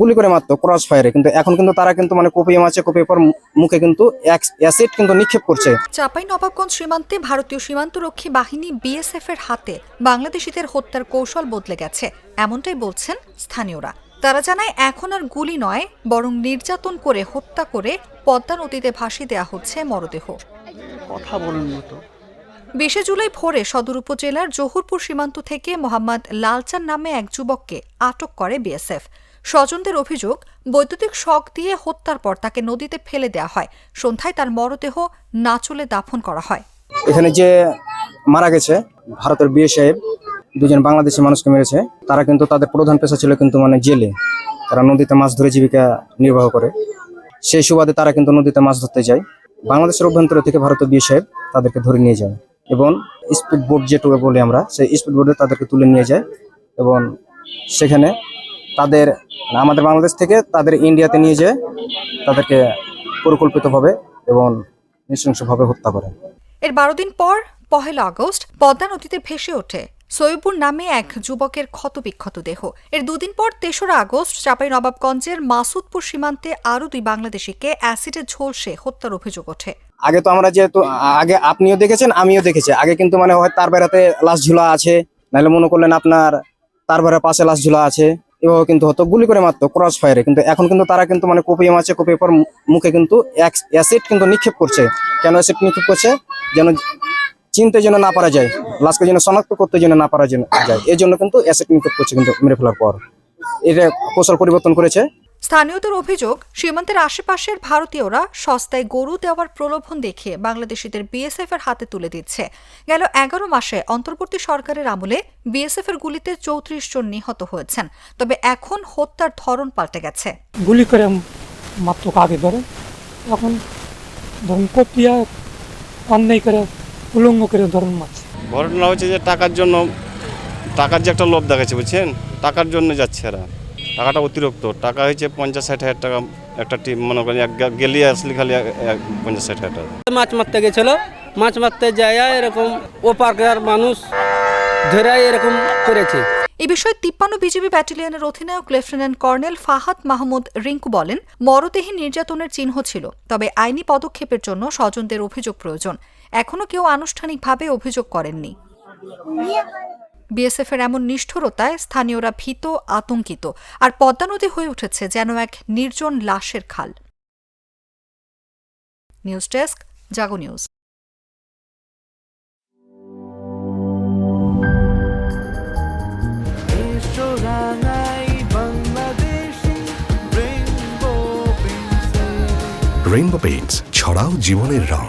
গুলি করে মারতো ক্রস ফায়ারে, কিন্তু এখন কিন্তু তারা কিন্তু মানে কোপিয়ে মারছে, কোপিয়ে পর মুখে কিন্তু অ্যাসিড কিন্তু নিক্ষেপ করছে। চাঁপাইনবাবগঞ্জ সীমান্তে ভারতীয় সীমান্তরক্ষী বাহিনী বিএসএফ এর হাতে বাংলাদেশিদের হত্যার কৌশল বদলে গেছে, এমনটাই বলছেন স্থানীয়রা। তারা জানায় এখন আর গুলি নয়, বরং নির্যাতন করে হত্যা করে পদ্মা নদীতে ভাসিয়ে দেওয়া হচ্ছে মরদেহ। কথা বলুন তো। 20 জুলাই ভোরে সদর উপজেলার জহুরপুর সীমান্ত থেকে মোহাম্মদ লালচান নামে এক যুবককে আটক করে বিএসএফ। স্বজনদের অভিযোগ, বৈদ্যুতিক শক দিয়ে হত্যার পর তাকে নদীতে ফেলে দেওয়া হয়। সন্ধ্যায় তার মরদেহ নাচলে দাফন করা হয়। এখানে যে মারা গেছে ভারতের বিএসএফ, দুজন বাংলাদেশি মানুষকে মেরেছে। তারা কিন্তু তাদের প্রধান পেশা ছিল কিন্তু মানে জেলে, তারা নদীতে মাছ ধরে জীবিকা নির্বাহ করে। সেই সুবাদে তারা কিন্তু নদীতে মাছ ধরতে যায়। বাংলাদেশের অভ্যন্তর থেকে ভারতীয় বিএসএফ তাদেরকে ধরে নিয়ে যায় এবং স্পিড বোট যেটুকু বলি আমরা, সেই স্পিড বোটে তাদেরকে তুলে নিয়ে যায় এবং সেখানে তাদের আমাদের বাংলাদেশ থেকে তাদের ইন্ডিয়াতে নিয়ে যায়, তাদেরকে পরিকল্পিতভাবে এবং নৃশংসভাবে হত্যা করে। এর 12 দিন পর 1 আগস্ট পদ্মা নদীতে ভেসে ওঠে সৈয়বুর নামে এক যুবকের ক্ষতবিক্ষত দেহ। এর 2 দিন পর 3 আগস্ট চাঁপাইনবাবগঞ্জের মাসুদপুর সীমান্তে আরও 2 বাংলাদেশিকে অ্যাসিডে ঝলসে হত্যার অভিযোগ ওঠে। আগে তো আমরা যেহেতু আগে আপনিও দেখেছেন আমিও দেখেছি, আগে কিন্তু মানে হয় তার বেড়াতে লাশ ঝুলা আছে, নাহলে মনে করলেন আপনার তার বেড়ার পাশে লাশ ঝুলা আছে, এভাবে কিন্তু হতো, গুলি করে মারতো ক্রস ফায়ারে। কিন্তু এখন কিন্তু তারা কিন্তু মানে কোপিয়ে মারছে, কোপিয়ে পর মুখে কিন্তু অ্যাসিড কিন্তু নিক্ষেপ করছে। কেন অ্যাসিড নিক্ষেপ করছে? যেন চিনতে যেন না পারা যায়, লাশকে যেন শনাক্ত করতে যেন না পারা যায়, এই জন্য কিন্তু অ্যাসিড নিক্ষেপ করছে। কিন্তু মেরে ফেলার পর এটা কৌশল পরিবর্তন করেছে। স্থানীয়দের অভিযোগ, সীমান্তের আশেপাশের ভারতীয়রা সস্তায় গরু দেওয়ার প্রলোভন দেখিয়ে বাংলাদেশিদের বিএসএফ এর হাতে তুলে দিচ্ছে। গেল 11 মাসে অন্তর্বর্তী সরকারের আমলে বিএসএফ এর গুলিতে 34 জন নিহত হয়েছেন। তবে এখন হত্যার ধরন পাল্টে গেছে। গুলি করে মাত্র আগে ধরে, এখন ধরুন কপিয়া অন্যায় করে উলঙ্গ করে ধরুন মাছ। ঘটনা হচ্ছে যে টাকার জন্য, টাকার যে একটা লোভ দেখাচ্ছে, বুঝছেন, টাকার জন্য যাচ্ছে এরা। টাকাটা অতিরিক্ত, টাকা হয়েছে 50-60 হাজার টাকা একটা টিম, মনে করেন গেলি আসলে খালি 50-60 হাজার টাকা। মাছ মারতে গেছিল, মাছ মারতে যায় এরকম ওপারকার মানুষ ধরে এরকম করেছে। এই বিষয়ে 53 বিজিবি ব্যাটালিয়নের অধিনায়ক লেফটেন্যান্ট কর্নেল ফাহাদ মাহমুদ রিঙ্কু বলেন, মরদেহে নির্যাতনের চিহ্ন ছিল, তবে আইনি পদক্ষেপের জন্য স্বজনদের অভিযোগ প্রয়োজন। এখনও কেউ আনুষ্ঠানিকভাবে অভিযোগ করেননি। বিএসএফ এর এমন নিষ্ঠুরতায় স্থানীয়রা ভীত, আতঙ্কিত, আর পদ্মা নদী হয়ে উঠেছে যেন এক নির্জন লাশের খাল। নিউজ ডেস্ক, জাগো নিউজ। রেইনবো পেইন্টস, ছড়াও জীবনের রং।